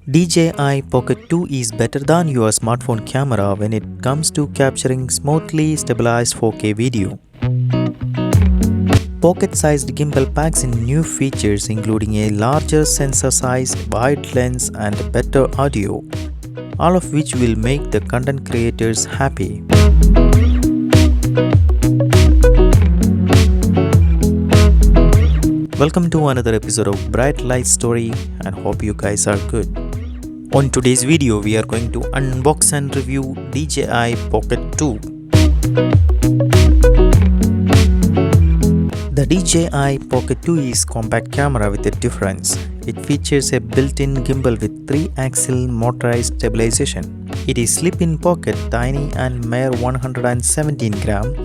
DJI Pocket 2 is better than your smartphone camera when it comes to capturing smoothly stabilized 4K video. Pocket-sized gimbal packs in new features including a larger sensor size, wide lens and better audio, all of which will make the content creators happy. Welcome to another episode of Bright Light Story and hope you guys are good. On today's video, we are going to unbox and review DJI Pocket 2. The DJI Pocket 2 is a compact camera with a difference. It features a built-in gimbal with 3-axle motorized stabilization. It is slip-in pocket, tiny and mere 117 gram.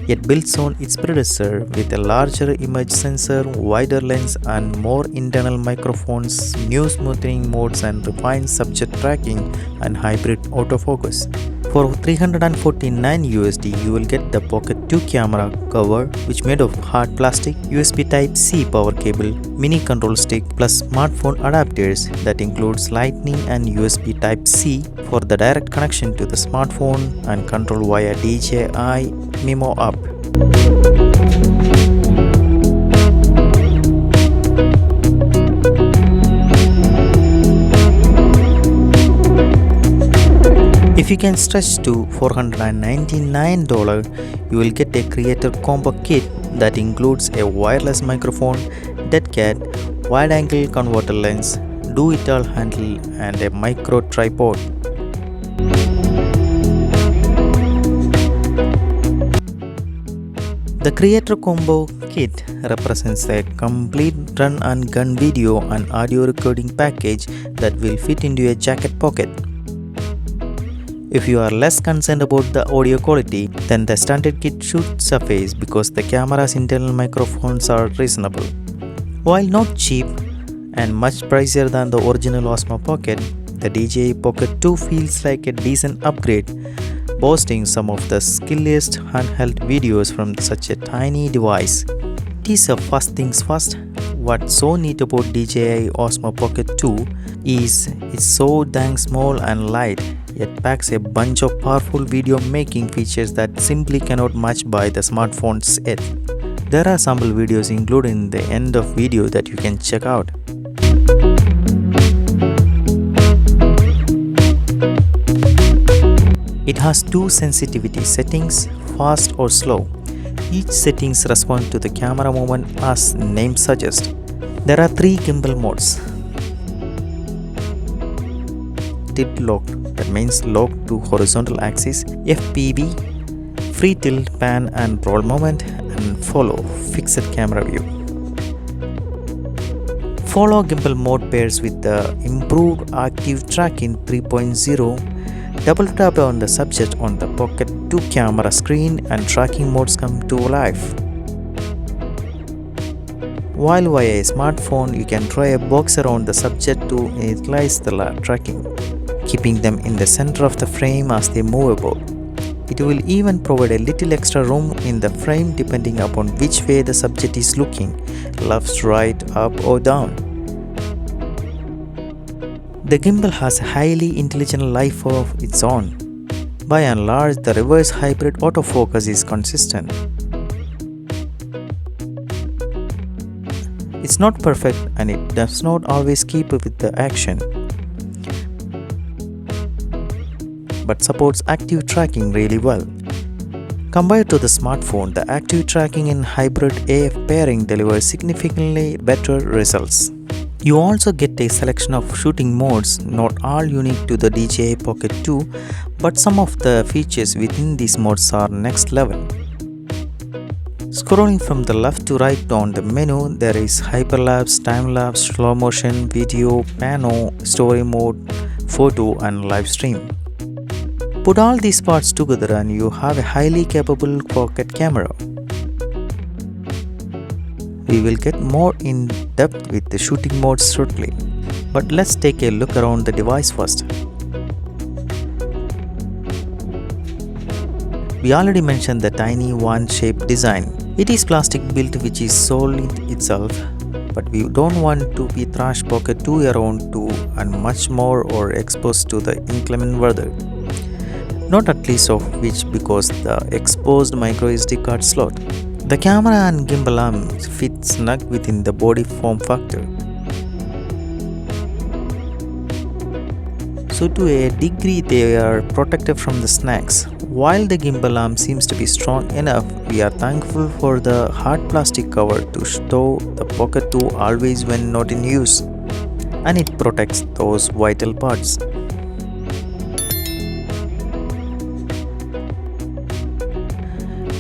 It builds on its predecessor with a larger image sensor, wider lens and more internal microphones, new smoothing modes and refined subject tracking and hybrid autofocus. For $349 USD, you will get the Pocket 2 camera cover which made of hard plastic, USB Type-C power cable, mini control stick plus smartphone adapters that includes Lightning and USB Type-C for the direct connection to the smartphone and control via DJI Mimo app. If you can stretch to $499, you will get a creator combo kit that includes a wireless microphone, dead cat, wide-angle converter lens, do-it-all handle and a micro tripod. The Creator Combo Kit represents a complete run and gun video and audio recording package that will fit into a jacket pocket. If you are less concerned about the audio quality, then the standard kit should suffice because the camera's internal microphones are reasonable. While not cheap and much pricier than the original Osmo Pocket, the DJI Pocket 2 feels like a decent upgrade, boasting some of the skilliest handheld videos from such a tiny device. It is a first things first. What's so neat about DJI Osmo Pocket 2 is it's so dang small and light, yet packs a bunch of powerful video making features that simply cannot match by the smartphone's yet. There are sample videos included in the end of video that you can check out. It has two sensitivity settings, fast or slow. Each settings respond to the camera movement as name suggests. There are 3 gimbal modes. Tilt lock, that means lock to horizontal axis, FPV, free tilt, pan and roll moment, and follow, fixed camera view. Follow gimbal mode pairs with the improved active tracking 3.0. Double tap on the subject on the Pocket 2 camera screen and tracking modes come to life. While via a smartphone, you can draw a box around the subject to initialize the tracking, keeping them in the center of the frame as they move about. It will even provide a little extra room in the frame depending upon which way the subject is looking, left, right, up or down. The gimbal has a highly intelligent life of its own. By and large, the reverse hybrid autofocus is consistent. It's not perfect and it does not always keep up with the action, but supports active tracking really well. Compared to the smartphone, the active tracking in hybrid AF pairing delivers significantly better results. You also get a selection of shooting modes, not all unique to the DJI Pocket 2, but some of the features within these modes are next level. Scrolling from the left to right on the menu, there is Hyperlapse, Time-lapse, slow motion, video, pano, story mode, photo and live stream. Put all these parts together and you have a highly capable pocket camera. We will get more in depth with the shooting modes shortly, but let's take a look around the device first. We already mentioned the tiny wand-shaped design. It is plastic built which is solid itself, but we don't want to be trash Pocket 2 around too and much more or exposed to the inclement weather. Not at least of which because the exposed micro SD card slot. The camera and gimbal arms fit snug within the body form factor. So to a degree they are protected from the snags. While the gimbal arm seems to be strong enough, we are thankful for the hard plastic cover to stow the Pocket 2 always when not in use, and it protects those vital parts.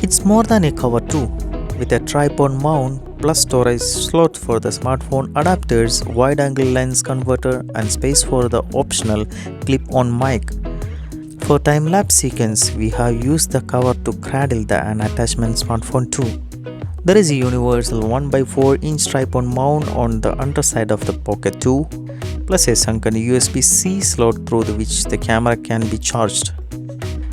It's more than a cover too, with a tripod mount plus storage slot for the smartphone adapters, wide-angle lens converter and space for the optional clip-on mic. For time-lapse sequence, we have used the cover to cradle the attachment smartphone too. There is a universal 1x4-inch tripod mount on the underside of the Pocket 2, plus a sunken USB-C slot through which the camera can be charged.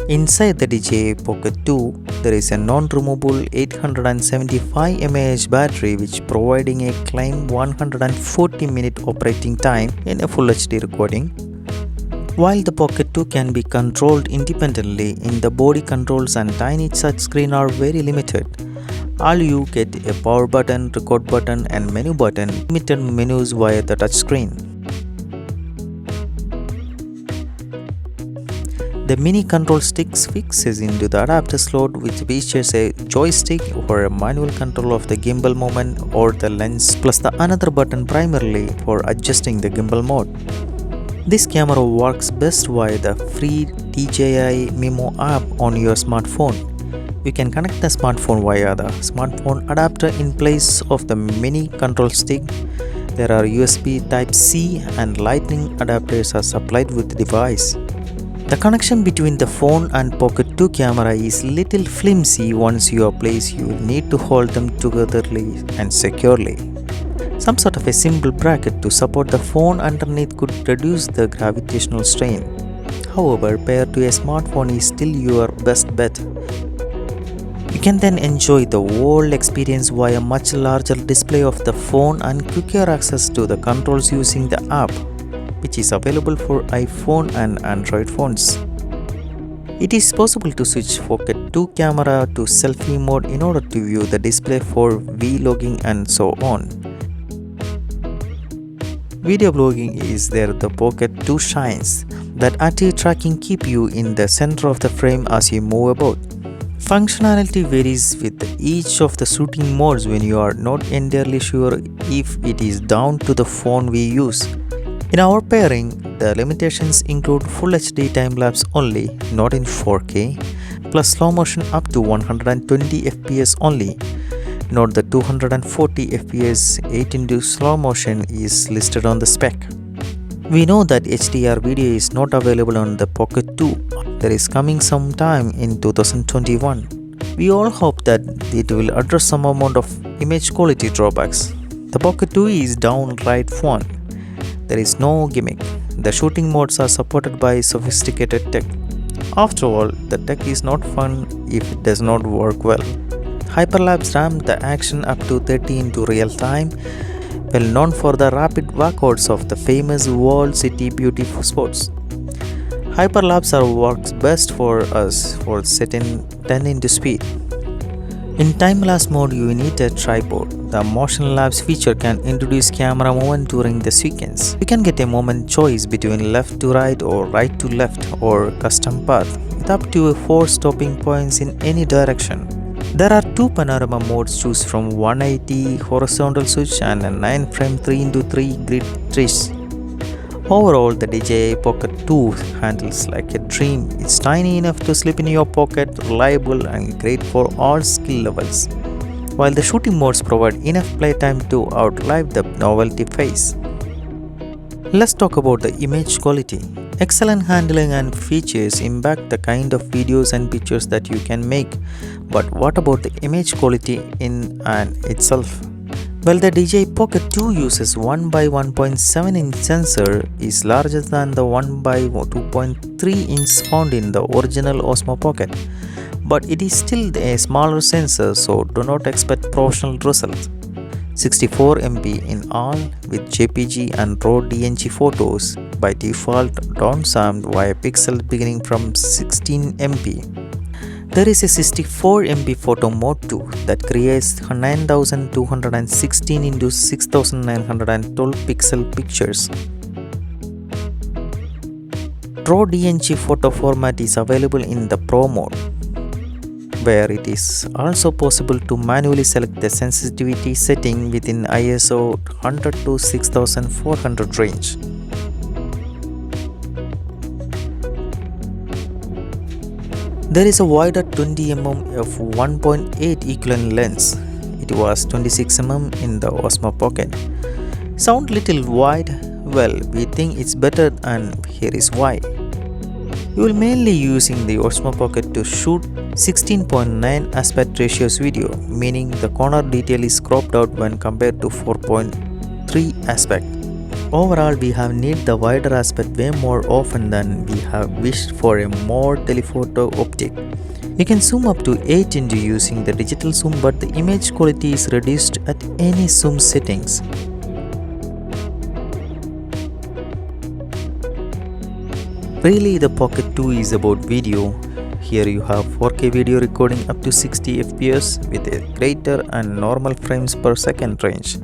Inside the DJI Pocket 2, there is a non-removable 875 mAh battery which providing a claimed 140-minute operating time in a Full HD recording. While the Pocket 2 can be controlled independently, in the body controls and tiny touchscreen are very limited. All you get a power button, record button and menu button, limited menus via the touchscreen. The mini control stick fixes into the adapter slot which features a joystick or a manual control of the gimbal movement or the lens plus the another button primarily for adjusting the gimbal mode. This camera works best via the free DJI Memo app on your smartphone. You can connect the smartphone via the smartphone adapter in place of the mini control stick. There are USB Type-C and Lightning adapters are supplied with the device. The connection between the phone and Pocket 2 camera is little flimsy. Once you are placed, you will need to hold them togetherly and securely. Some sort of a simple bracket to support the phone underneath could reduce the gravitational strain. However, paired to a smartphone is still your best bet. You can then enjoy the whole experience via much larger display of the phone and quicker access to the controls using the app, which is available for iPhone and Android phones. It is possible to switch Pocket 2 camera to selfie mode in order to view the display for vlogging and so on. Video blogging is where the Pocket 2 shines. That active tracking keeps you in the center of the frame as you move about. Functionality varies with each of the shooting modes when you are not entirely sure if it is down to the phone we use. In our pairing, the limitations include Full HD time-lapse only, not in 4K, plus slow motion up to 120 fps only. Note the 240 fps 8x slow motion is listed on the spec. We know that HDR video is not available on the Pocket 2. There is coming sometime in 2021. We all hope that it will address some amount of image quality drawbacks. The Pocket 2 is downright fun. There is no gimmick. The shooting modes are supported by sophisticated tech. After all, the tech is not fun if it does not work well. Hyperlapse ramped the action up to 30 into real time, well known for the rapid workouts of the famous walled city beauty spots. Hyperlapse works best for us for setting 10 into speed. In time-lapse mode, you need a tripod. The motion lapse feature can introduce camera movement during the sequence. You can get a moment choice between left to right or right to left or custom path with up to 4 stopping points in any direction. There are 2 panorama modes choose from, 180 horizontal switch and a 9 frame 3x3 grid trish. Overall, the DJI Pocket 2 handles like a dream. It's tiny enough to slip in your pocket, reliable and great for all skill levels, while the shooting modes provide enough playtime to outlive the novelty phase. Let's talk about the image quality. Excellent handling and features impact the kind of videos and pictures that you can make. But what about the image quality in and itself? Well, the DJI Pocket 2 uses 1x1.7 inch sensor is larger than the 1x2.3 inch found in the original Osmo Pocket. but it is still a smaller sensor, so do not expect professional results. 64 MB in all with JPG and RAW DNG photos, by default downsamped via pixels beginning from 16 MB. There is a 64 MB photo mode too that creates 9216 into 6912 pixel pictures. RAW DNG photo format is available in the Pro mode, where it is also possible to manually select the sensitivity setting within ISO 100 to 6400 range. There is a wider 20mm f 1.8 equivalent lens. It was 26mm in the Osmo Pocket. Sound little wide? Well, we think it's better, and here is why. You will mainly using the Osmo Pocket to shoot 16.9 aspect ratios video, meaning the corner detail is cropped out when compared to 4.3 aspect. Overall, we have need the wider aspect way more often than we have wished for a more telephoto optic. You can zoom up to 8 into using the digital zoom, but the image quality is reduced at any zoom settings. Really, the Pocket 2 is about video. Here you have 4K video recording up to 60 fps with a greater and normal frames per second range,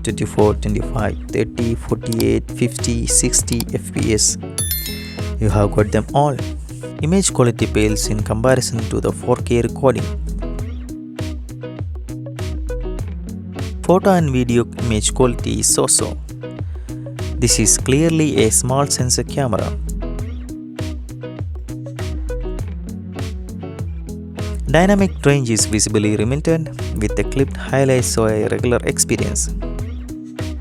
24, 25, 30, 48, 50, 60 fps. You have got them all. Image quality pales in comparison to the 4K recording. Photo and video image quality is so-so. This is clearly a small sensor camera. Dynamic range is visibly limited with the clipped highlights, so a regular experience.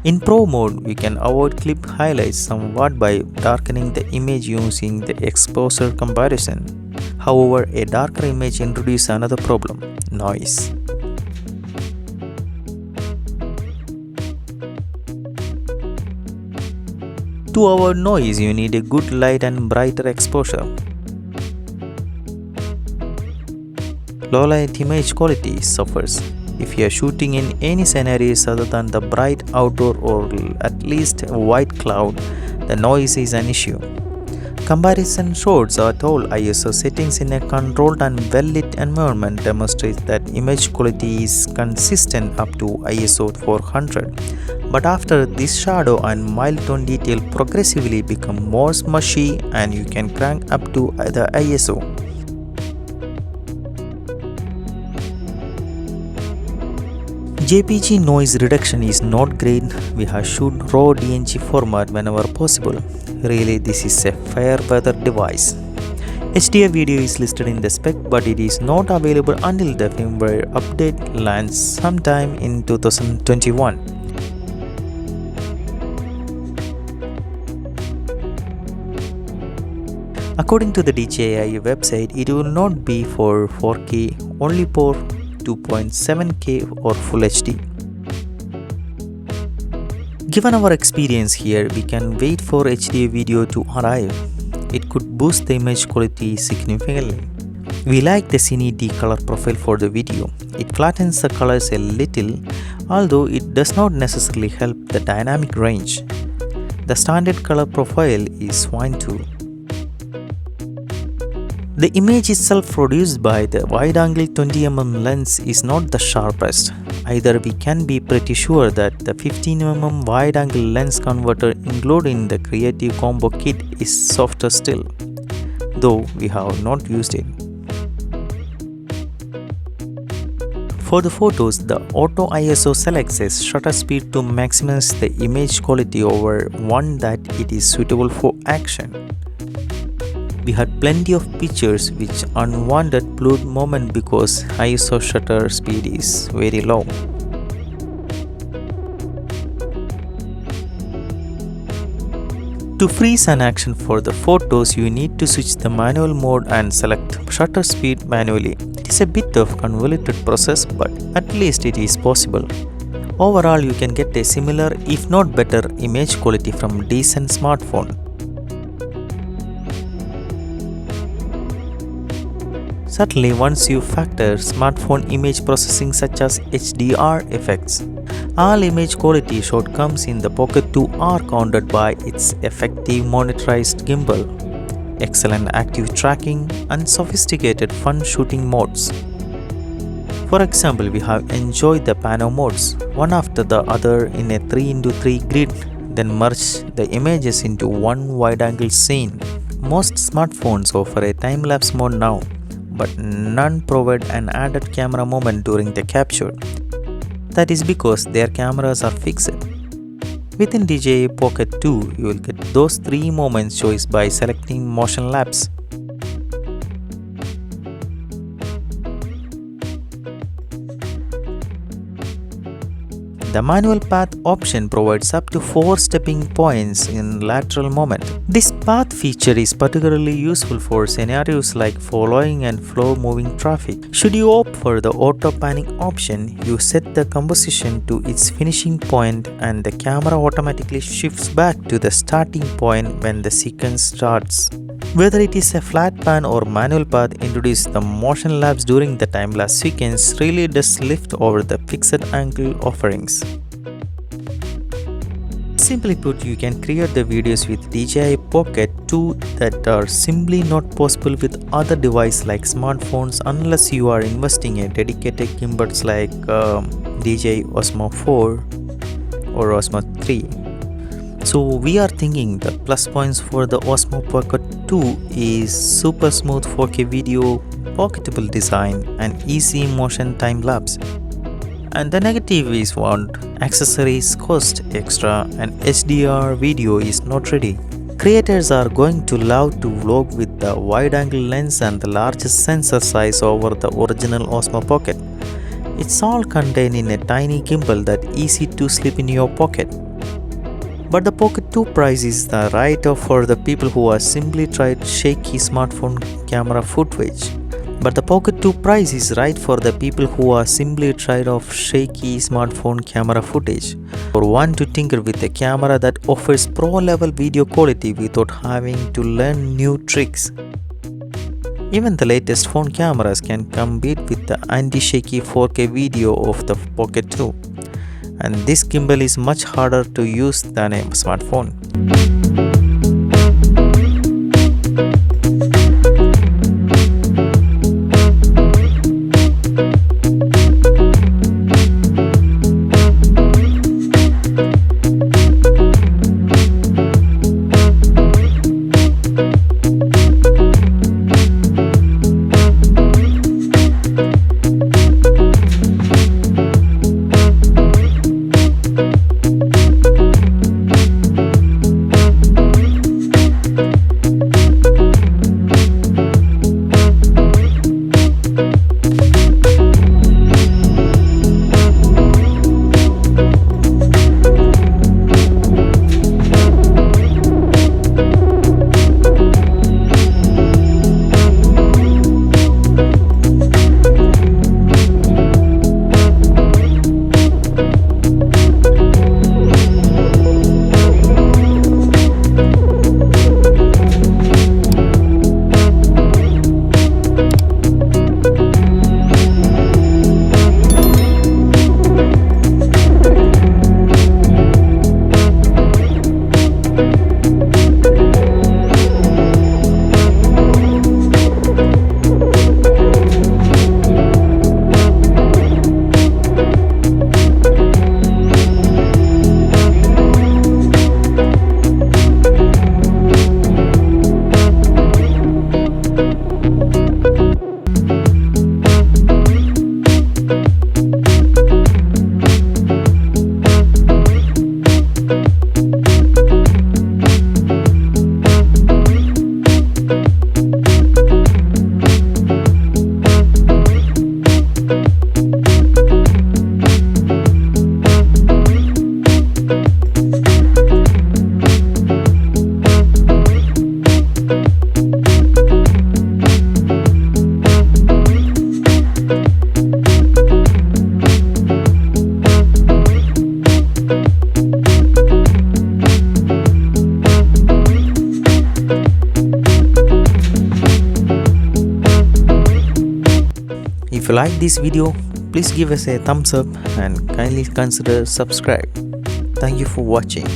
In Pro mode, we can avoid clipped highlights somewhat by darkening the image using the exposure comparison. However, a darker image introduces another problem: noise. To avoid noise, you need a good light and brighter exposure. Low light image quality suffers if you are shooting in any scenarios other than the bright outdoor or at least a white cloud. The noise is an issue. Comparison shows at all ISO settings in a controlled and well-lit environment demonstrates that image quality is consistent up to ISO 400. But after this, shadow and mild tone detail progressively become more mushy, and you can crank up to the ISO. JPG noise reduction is not great. We have shoot RAW DNG format whenever possible. Really, this is a fair weather device. HDR video is listed in the spec, but it is not available until the firmware update lands sometime in 2021. According to the DJI website, it will not be for 4K, only for 2.7K or Full HD. Given our experience here, we can wait for HD video to arrive. It could boost the image quality significantly. We like the Cine D color profile for the video. It flattens the colors a little, although it does not necessarily help the dynamic range. The standard color profile is fine too. The image itself produced by the wide-angle 20mm lens is not the sharpest. Either we can be pretty sure that the 15mm wide-angle lens converter included in the Creative Combo kit is softer still, though we have not used it. For the photos, the Auto ISO selects a shutter speed to maximize the image quality over one that it is suitable for action. We had plenty of pictures which unwanted blurred moment because ISO shutter speed is very low. To freeze an action for the photos, you need to switch the manual mode and select shutter speed manually. It is a bit of convoluted process, but at least it is possible. Overall, you can get a similar, if not better, image quality from decent smartphone. Certainly, once you factor smartphone image processing such as HDR effects, all image quality shortcomings in the Pocket 2 are countered by its effective motorized gimbal, excellent active tracking, and sophisticated fun shooting modes. For example, we have enjoyed the Panorama Modes, one after the other in a 3x3 grid, then merge the images into one wide-angle scene. Most smartphones offer a time-lapse mode now, but none provide an added camera moment during the capture. That is because their cameras are fixed. Within DJI Pocket 2, you will get those 3 moments choice by selecting motion lapse. The manual path option provides up to 4 stepping points in lateral movement. This path feature is particularly useful for scenarios like following and slow-moving traffic. Should you opt for the auto panning option, you set the composition to its finishing point and the camera automatically shifts back to the starting point when the sequence starts. Whether it is a flat pan or manual path, introduce the motion lapse during the time-lapse sequence really does lift over the fixed angle offerings. Simply put, you can create the videos with DJI Pocket 2 that are simply not possible with other devices like smartphones unless you are investing in dedicated gimbals like DJI Osmo 4 or Osmo 3. So we are thinking the plus points for the Osmo Pocket 2 is super smooth 4K video, pocketable design, and easy motion time lapse. And the negative is what accessories cost extra and HDR video is not ready. Creators are going to love to vlog with the wide angle lens and the largest sensor size over the original Osmo Pocket. It's all contained in a tiny gimbal that easy to slip in your pocket. But the Pocket 2 price is the right for the people who are simply tried shaky smartphone camera footage. But the Pocket 2 price is right for the people who are simply tired of shaky smartphone camera footage or want to tinker with a camera that offers pro-level video quality without having to learn new tricks. Even the latest phone cameras can compete with the anti-shaky 4K video of the Pocket 2. And this gimbal is much harder to use than a smartphone. like this video, please give us a thumbs up and kindly consider subscribe. Thank you for watching.